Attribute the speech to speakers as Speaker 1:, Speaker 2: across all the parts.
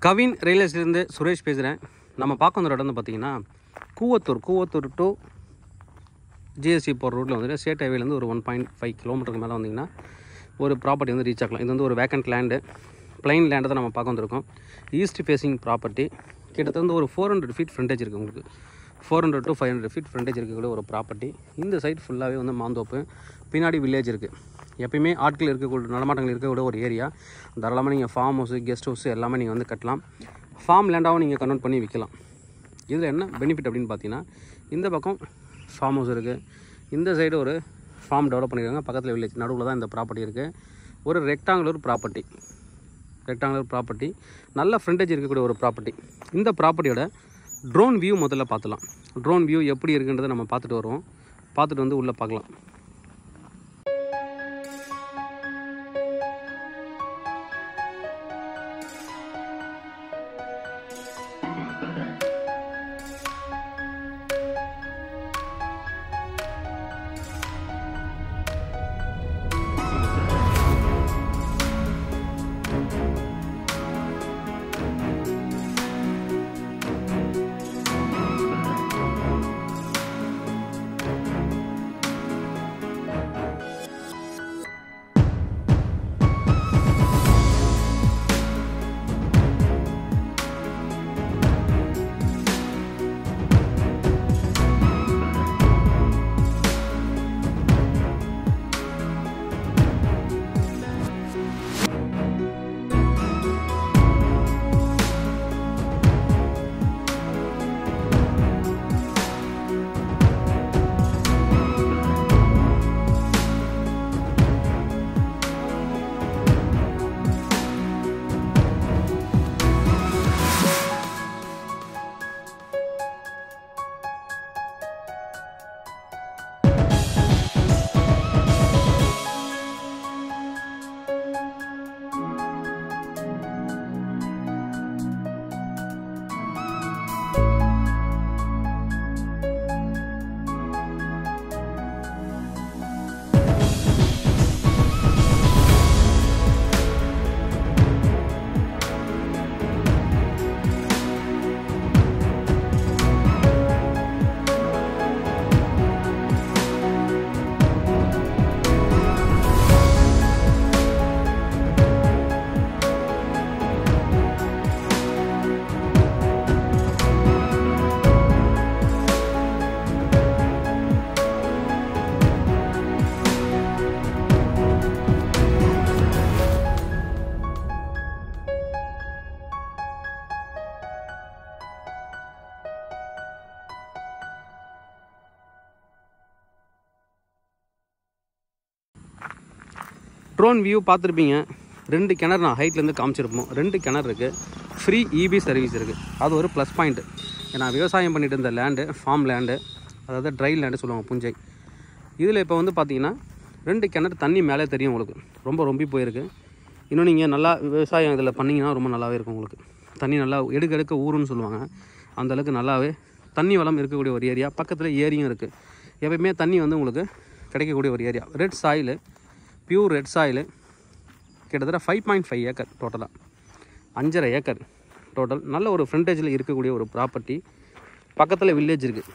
Speaker 1: Kavin real எஸ்டேட்லேருந்து Suresh பேசுகிறேன். நம்ம பார்க்க வந்த இடம் வந்து பார்த்திங்கன்னா கூவத்தூர் டு ஜிஎஸ்டி போகிற ரூட்டில் வந்துட்டு ஸ்டேட் ஹைவேலேருந்து ஒரு 1.5 கிலோமீட்டருக்கு மேலே வந்திங்கன்னா ஒரு ப்ராப்பர்ட்டி வந்து ரீச் ஆகலாம். இது வந்து ஒரு வேக்கண்ட் லேண்டு, பிளைன் லேண்டை தான் நம்ம பார்க்க வந்திருக்கோம். East facing property. கிட்டத்தட்ட ஒரு 400 ஃபீட் ஃப்ரண்டேஜ் இருக்குது. உங்களுக்கு 400 to 500 ஃபீட் ஃப்ரண்டேஜ் இருக்கக்கூடிய ஒரு ப்ராப்பர்ட்டி. இந்த சைட் ஃபுல்லாகவே வந்து மாந்தோப்பு, பின்னாடி வில்லேஜ் இருக்குது. எப்பயுமே ஆட்கள் இருக்கக்கூடிய நடமாட்டங்கள் இருக்கக்கூடிய ஒரு ஏரியா. தாராளமாக நீங்கள் ஃபார்ம் ஹவுஸு, கெஸ்ட் ஹவுஸு எல்லாமே நீங்கள் வந்து கட்டலாம். ஃபார்ம் லேண்டாகவும் நீங்கள் கன்வெர்ட் பண்ணி விற்கலாம். இதில் என்ன பெனிஃபிட் அப்படின்னு பார்த்தீங்கன்னா, இந்த பக்கம் ஃபார்ம் ஹவுஸ் இருக்குது, இந்த சைடு ஒரு ஃபார்ம் டெவலப் பண்ணியிருக்காங்க, பக்கத்தில் வில்லேஜ், நடுவில் தான் இந்த ப்ராப்பர்ட்டி இருக்குது. ஒரு ரெக்டாங்குலர் ப்ராப்பர்ட்டி, நல்ல ஃப்ரண்டேஜ் இருக்கக்கூடிய ஒரு ப்ராப்பர்ட்டி. இந்த ப்ராப்பர்ட்டியோட ட்ரோன் வியூ முதல்ல பார்த்துலாம். ட்ரோன் வியூ எப்படி இருக்குன்றதை நம்ம பார்த்துட்டு வருவோம். பார்த்துட்டு வந்து உள்ளே பார்க்கலாம். ட்ரோன் வியூ பார்த்துருப்பீங்க. 2 கிணறு நான் ஹைட்லேருந்து காமிச்சிருப்போம். 2 கிணறு இருக்குது. ஃப்ரீ இபி சர்வீஸ் இருக்குது. அது ஒரு ப்ளஸ் பாயிண்ட்டு. ஏன்னா விவசாயம் பண்ணிட்டு இருந்த லேண்டு, ஃபார்ம் லேண்டு, அதாவது ட்ரை லேண்டு சொல்லுவாங்க, புஞ்சை. இதில் இப்போ வந்து பார்த்தீங்கன்னா 2 கிணறு தண்ணி மேலே தெரியும் உங்களுக்கு. ரொம்ப போயிருக்கு. இன்னும் நீங்கள் நல்லா விவசாயம் இதில் பண்ணிங்கன்னா ரொம்ப நல்லாவே இருக்கும். உங்களுக்கு தண்ணி நல்லா எடுக்க ஊருன்னு சொல்லுவாங்க. அந்தளவுக்கு நல்லாவே தண்ணி வளம் இருக்கக்கூடிய ஒரு ஏரியா. பக்கத்தில் ஏரியும் இருக்குது. எப்பயுமே தண்ணி வந்து உங்களுக்கு கிடைக்கக்கூடிய ஒரு area. Red soil, pure red soil. கிட்டத்தட்ட 5.5 ஏக்கர் டோட்டலாக, 5.5 ஏக்கர் டோட்டல். நல்ல ஒரு ஃப்ரண்டேஜில் இருக்கக்கூடிய ஒரு ப்ராப்பர்ட்டி. பக்கத்தில் வில்லேஜ் இருக்குது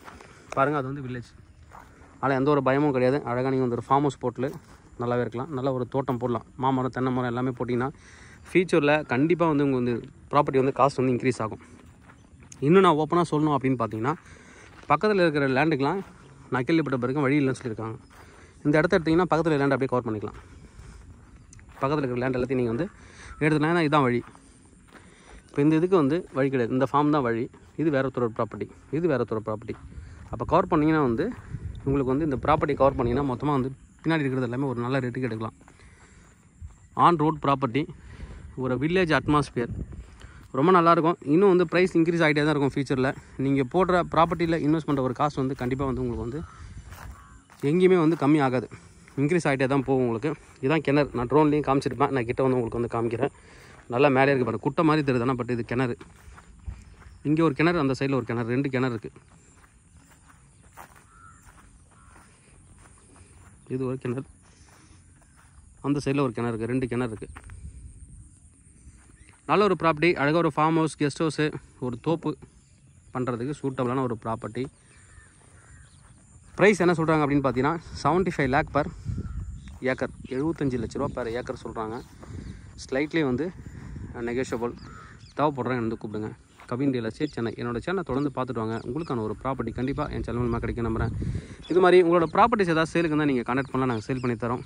Speaker 1: பாருங்கள். அது வந்து வில்லேஜ். ஆனால் எந்த ஒரு பயமும் கிடையாது. அழகாக நீங்கள் வந்து ஒரு ஃபார்ம் ஹவுஸ் போட்டில் நல்லாவே இருக்கலாம். நல்ல ஒரு தோட்டம் போடலாம். மாமரம், தென்னை மரம் எல்லாமே போட்டிங்கன்னா ஃபியூச்சரில் கண்டிப்பாக வந்து உங்கள் வந்து ப்ராப்பர்ட்டி வந்து காஸ்ட் வந்து இன்க்ரீஸ் ஆகும். இன்னும் நான் ஓப்பனாக சொல்லணும் அப்படின்னு பார்த்தீங்கன்னா, பக்கத்தில் இருக்கிற லேண்டுக்கெலாம் நான் கேள்விப்பட்ட பிறகு வழி இல்லைன்னு சொல்லியிருக்காங்க. இந்த இடத்த எடுத்திங்கன்னா பக்கத்தில் லேண்ட் அப்படியே கவர் பண்ணிக்கலாம். பக்கத்தில் இருக்கிற லேண்ட் எல்லாத்தையும் நீங்கள் வந்து எடுத்துனா இதுதான் வழி. இப்போ இந்த இதுக்கு வந்து வழி கிடையாது. இந்த ஃபார்ம் தான் வழி. இது வேறு ஒருத்தர் ப்ராப்பர்ட்டி. அப்போ கவர் பண்ணிங்கன்னா வந்து உங்களுக்கு வந்து இந்த ப்ராப்பர்ட்டி கவர் பண்ணிங்கன்னா மொத்தமாக வந்து பின்னாடி இருக்கிறது எல்லாமே ஒரு நல்ல ரேட்டுக்கு எடுக்கலாம். ஆன் ரோட் ப்ராப்பர்ட்டி, ஒரு வில்லேஜ் அட்மாஸ்பியர், ரொம்ப நல்லாயிருக்கும். இன்னும் வந்து ப்ரைஸ் இன்க்ரீஸ் ஆகிட்டே தான் இருக்கும் ஃபியூச்சரில். நீங்கள் போடுற ப்ராப்பர்ட்டியில் இன்வெஸ்ட் பண்ணுற ஒரு காஸ்ட் வந்து கண்டிப்பாக வந்து உங்களுக்கு வந்து எங்கேயுமே வந்து கம்மி ஆகாது. இன்க்ரீஸ் ஆகிட்டே தான் போகும் உங்களுக்கு. இதுதான் கிணறு. நான் ட்ரோன்லேயும் காமிச்சிருப்பேன். நான் கிட்ட வந்து உங்களுக்கு வந்து காமிக்கிறேன். நல்லா மேலே இருக்குது பாருங்கள். குட்டை மாதிரி தெரியுது, ஆனால் பட் இது கிணறு. இங்கே ஒரு கிணறு, அந்த சைடில் ஒரு கிணறு, 2 கிணறு இருக்குது. இது ஒரு கிணறு, அந்த சைடில் ஒரு கிணறு இருக்குது, 2 கிணறு இருக்குது. நல்ல ஒரு ப்ராப்பர்ட்டி, அழகாக ஒரு ஃபார்ம் ஹவுஸ், கெஸ்ட் ஹவுஸு, ஒரு தோப்பு பண்ணுறதுக்கு சூட்டபிளான ஒரு ப்ராப்பர்ட்டி. ப்ரைஸ் என்ன சொல்கிறாங்க அப்படின்னு பார்த்தீங்கன்னா 75 lakh per ஏக்கர், 75 லட்ச ரூபா per ஏக்கர் சொல்கிறாங்க. ஸ்லைட்லி வந்து நெகோஷியபிள். தேவைப்படுறேன் வந்து கூப்பிடுங்க. Kavin real estate Chennai. என்னோடய சேனலை தொடர்ந்து பார்த்துட்டு வாங்க. உங்களுக்கான ஒரு ப்ராப்பர்ட்டி கண்டிப்பாக என் சேனல் மூலமாக கிடைக்கும் நம்புகிறேன். இது மாதிரி உங்களோட ப்ராப்பர்ட்டிஸ் ஏதாவது சேலுக்கு தான் நீங்கள் கான்டாக்ட் பண்ணலாம், நாங்கள் சேல் பண்ணி தரோம்.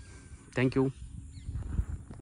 Speaker 1: தேங்க்யூ.